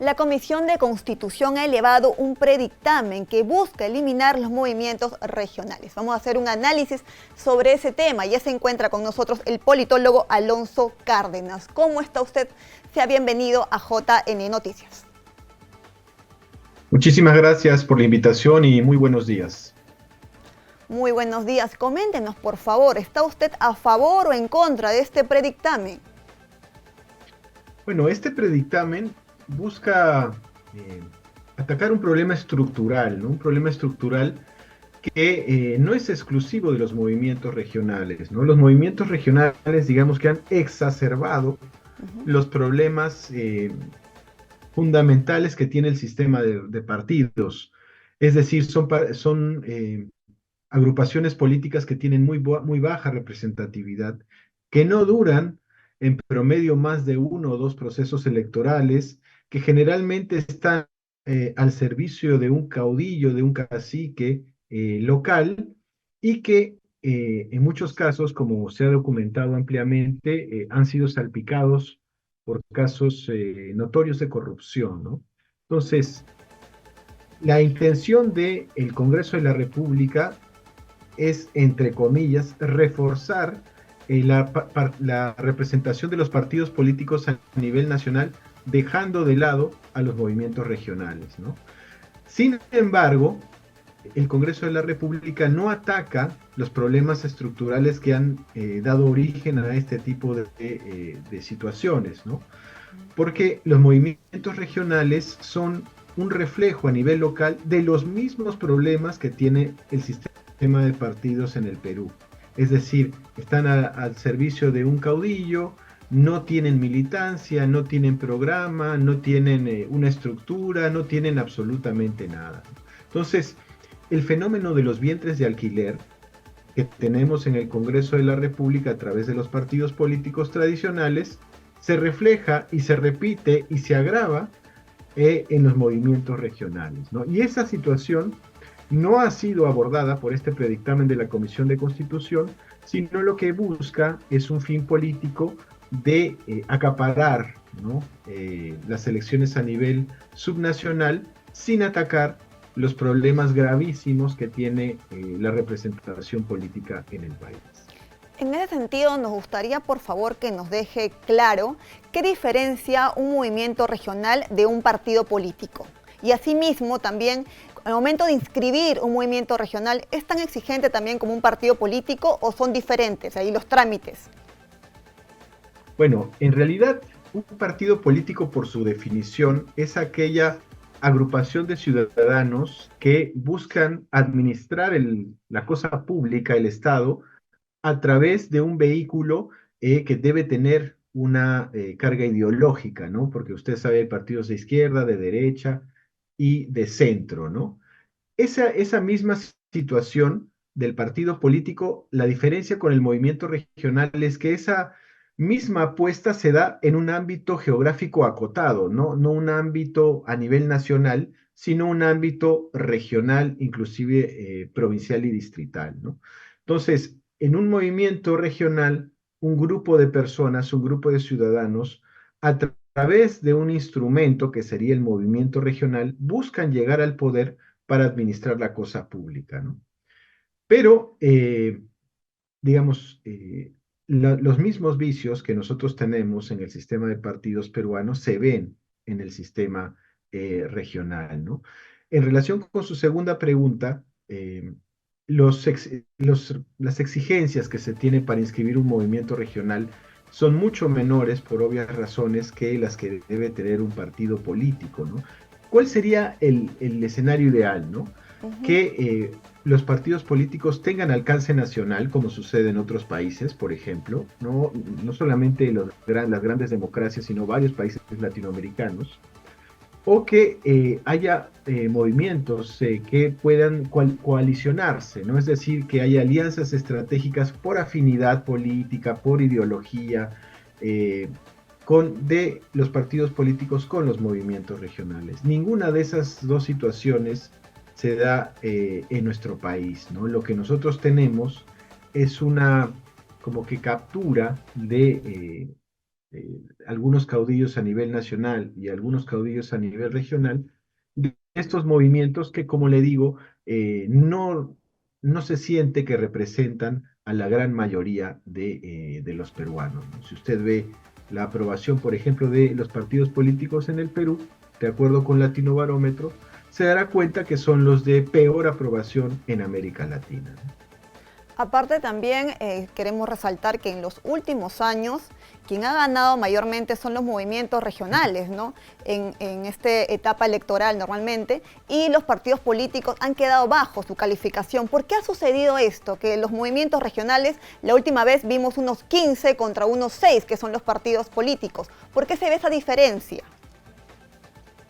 La Comisión de Constitución ha elevado un predictamen que busca eliminar los movimientos regionales. Vamos a hacer un análisis sobre ese tema. Ya se encuentra con nosotros el politólogo Alonso Cárdenas. ¿Cómo está usted? Sea bienvenido a JN Noticias. Muchísimas gracias por la invitación y muy buenos días. Muy buenos días. Coméntenos, por favor, ¿está usted a favor o en contra de este predictamen? Bueno, este predictamen busca atacar un problema estructural, ¿no? Un problema estructural que no es exclusivo de los movimientos regionales, ¿no? Los movimientos regionales, digamos que han exacerbado los problemas fundamentales que tiene el sistema de partidos. Es decir, son agrupaciones políticas que tienen muy baja representatividad, que no duran en promedio más de uno o dos procesos electorales, que generalmente están al servicio de un caudillo, de un cacique local, y que en muchos casos, como se ha documentado ampliamente, han sido salpicados por casos notorios de corrupción, ¿no? Entonces, la intención del Congreso de la República es, entre comillas, reforzar la representación de los partidos políticos a nivel nacional, dejando de lado a los movimientos regionales, ¿no? Sin embargo, el Congreso de la República no ataca los problemas estructurales que han dado origen a este tipo de situaciones, ¿no? Porque los movimientos regionales son un reflejo a nivel local de los mismos problemas que tiene el sistema de partidos en el Perú. Es decir, están al servicio de un caudillo, no tienen militancia, no tienen programa, no tienen una estructura, no tienen absolutamente nada. Entonces, el fenómeno de los vientres de alquiler que tenemos en el Congreso de la República a través de los partidos políticos tradicionales se refleja y se repite y se agrava en los movimientos regionales, ¿no? Y esa situación no ha sido abordada por este predictamen de la Comisión de Constitución, sino lo que busca es un fin político de acaparar, ¿no? Las elecciones a nivel subnacional sin atacar los problemas gravísimos que tiene la representación política en el país. En ese sentido, nos gustaría, por favor, que nos deje claro qué diferencia un movimiento regional de un partido político. Y asimismo, también, al momento de inscribir un movimiento regional, ¿es tan exigente también como un partido político o son diferentes ahí los trámites? Bueno, en realidad, un partido político, por su definición, es aquella agrupación de ciudadanos que buscan administrar la cosa pública, el Estado, a través de un vehículo que debe tener una carga ideológica, ¿no? Porque usted sabe, hay partidos de izquierda, de derecha y de centro, ¿no? Esa misma situación del partido político, la diferencia con el movimiento regional es que esa misma apuesta se da en un ámbito geográfico acotado, no un ámbito a nivel nacional, sino un ámbito regional, inclusive provincial y distrital, ¿no? Entonces, en un movimiento regional, un grupo de personas, un grupo de ciudadanos, a través de un instrumento que sería el movimiento regional, buscan llegar al poder para administrar la cosa pública, ¿no? Pero, digamos, los mismos vicios que nosotros tenemos en el sistema de partidos peruanos se ven en el sistema regional, ¿no? En relación con su segunda pregunta, las exigencias que se tienen para inscribir un movimiento regional son mucho menores, por obvias razones, que las que debe tener un partido político, ¿no? ¿Cuál sería el escenario ideal, ¿no? Que los partidos políticos tengan alcance nacional, como sucede en otros países, por ejemplo, no solamente las grandes democracias, sino varios países latinoamericanos, o que haya movimientos que puedan coalicionarse, ¿no? Es decir, que haya alianzas estratégicas por afinidad política, por ideología, de los partidos políticos con los movimientos regionales. Ninguna de esas dos situaciones se da en nuestro país, ¿no? Lo que nosotros tenemos es una como que captura algunos caudillos a nivel nacional y algunos caudillos a nivel regional, de estos movimientos que, como le digo, no se siente que representan a la gran mayoría de los peruanos, ¿no? Si usted ve la aprobación, por ejemplo, de los partidos políticos en el Perú, de acuerdo con Latino Barómetro, se dará cuenta que son los de peor aprobación en América Latina, ¿no? Aparte también queremos resaltar que en los últimos años quien ha ganado mayormente son los movimientos regionales, ¿no? En esta etapa electoral normalmente, y los partidos políticos han quedado bajo su calificación. ¿Por qué ha sucedido esto? Que los movimientos regionales, la última vez vimos unos 15 contra unos 6, que son los partidos políticos. ¿Por qué se ve esa diferencia?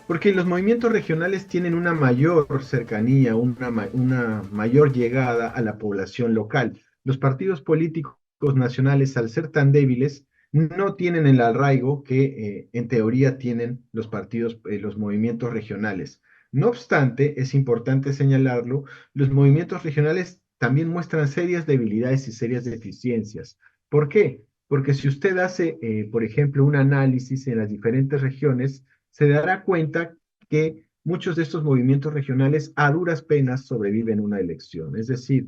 Porque los movimientos regionales tienen una mayor cercanía, una mayor llegada a la población local. Los partidos políticos nacionales, al ser tan débiles, no tienen el arraigo que en teoría tienen los partidos, los movimientos regionales. No obstante, es importante señalarlo, los movimientos regionales también muestran serias debilidades y serias deficiencias. ¿Por qué? Porque si usted hace, por ejemplo, un análisis en las diferentes regiones, se dará cuenta que muchos de estos movimientos regionales a duras penas sobreviven una elección. Es decir,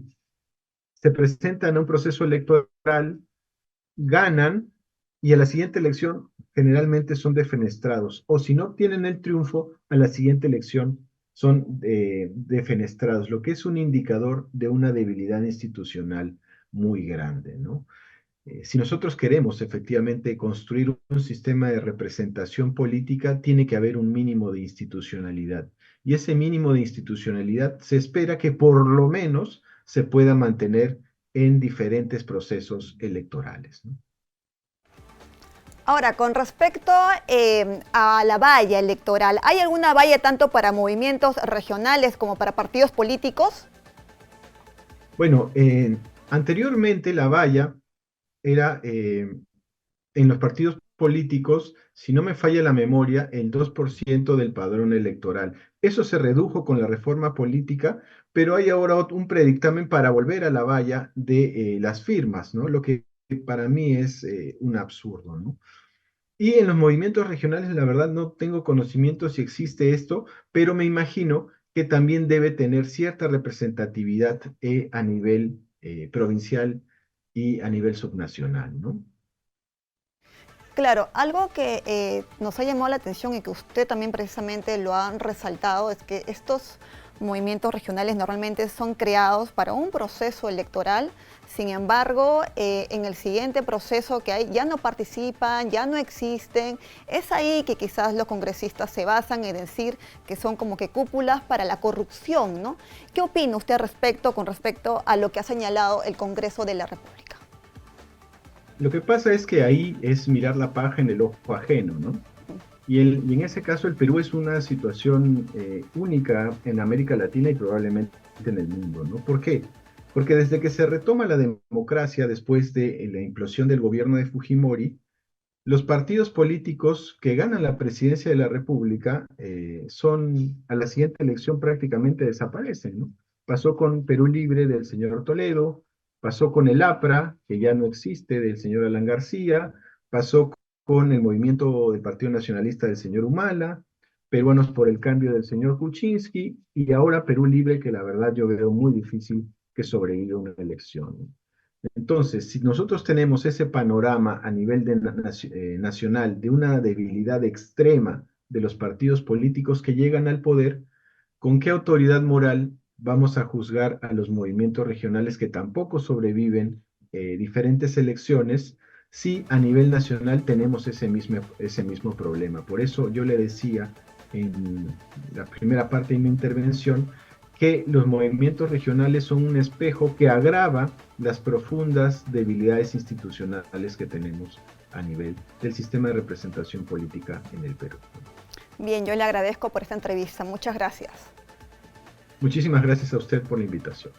se presentan a un proceso electoral, ganan y a la siguiente elección generalmente son defenestrados. O si no obtienen el triunfo, a la siguiente elección son defenestrados, lo que es un indicador de una debilidad institucional muy grande, ¿no? Si nosotros queremos efectivamente construir un sistema de representación política, tiene que haber un mínimo de institucionalidad. Y ese mínimo de institucionalidad se espera que por lo menos se pueda mantener en diferentes procesos electorales, ¿no? Ahora, con respecto a la valla electoral, ¿hay alguna valla tanto para movimientos regionales como para partidos políticos? Bueno, anteriormente la valla era en los partidos políticos, si no me falla la memoria, el 2% del padrón electoral. Eso se redujo con la reforma política, pero hay ahora un predictamen para volver a la valla de las firmas, ¿no? Lo que para mí es un absurdo, ¿no? Y en los movimientos regionales, la verdad, no tengo conocimiento si existe esto, pero me imagino que también debe tener cierta representatividad a nivel provincial y a nivel subnacional, ¿no? Claro, algo que nos ha llamado la atención y que usted también precisamente lo ha resaltado es que estos movimientos regionales normalmente son creados para un proceso electoral. Sin embargo, en el siguiente proceso que hay ya no participan, ya no existen. Es ahí que quizás los congresistas se basan en decir que son como que cúpulas para la corrupción, ¿no? ¿Qué opina usted con respecto a lo que ha señalado el Congreso de la República? Lo que pasa es que ahí es mirar la paja en el ojo ajeno, ¿no? Y en ese caso el Perú es una situación única en América Latina y probablemente en el mundo, ¿no? ¿Por qué? Porque desde que se retoma la democracia después de la implosión del gobierno de Fujimori, los partidos políticos que ganan la presidencia de la República a la siguiente elección prácticamente desaparecen, ¿no? Pasó con Perú Libre del señor Toledo, pasó con el APRA, que ya no existe, del señor Alan García, pasó con el movimiento del Partido Nacionalista del señor Humala, Peruanos por el Cambio del señor Kuczynski, y ahora Perú Libre, que la verdad yo veo muy difícil que sobreviva una elección, ¿no? Entonces, si nosotros tenemos ese panorama a nivel nacional de una debilidad extrema de los partidos políticos que llegan al poder, ¿con qué autoridad moral vamos a juzgar a los movimientos regionales que tampoco sobreviven diferentes elecciones si a nivel nacional tenemos ese mismo problema? Por eso yo le decía en la primera parte de mi intervención que los movimientos regionales son un espejo que agrava las profundas debilidades institucionales que tenemos a nivel del sistema de representación política en el Perú. Bien, yo le agradezco por esta entrevista. Muchas gracias. Muchísimas gracias a usted por la invitación.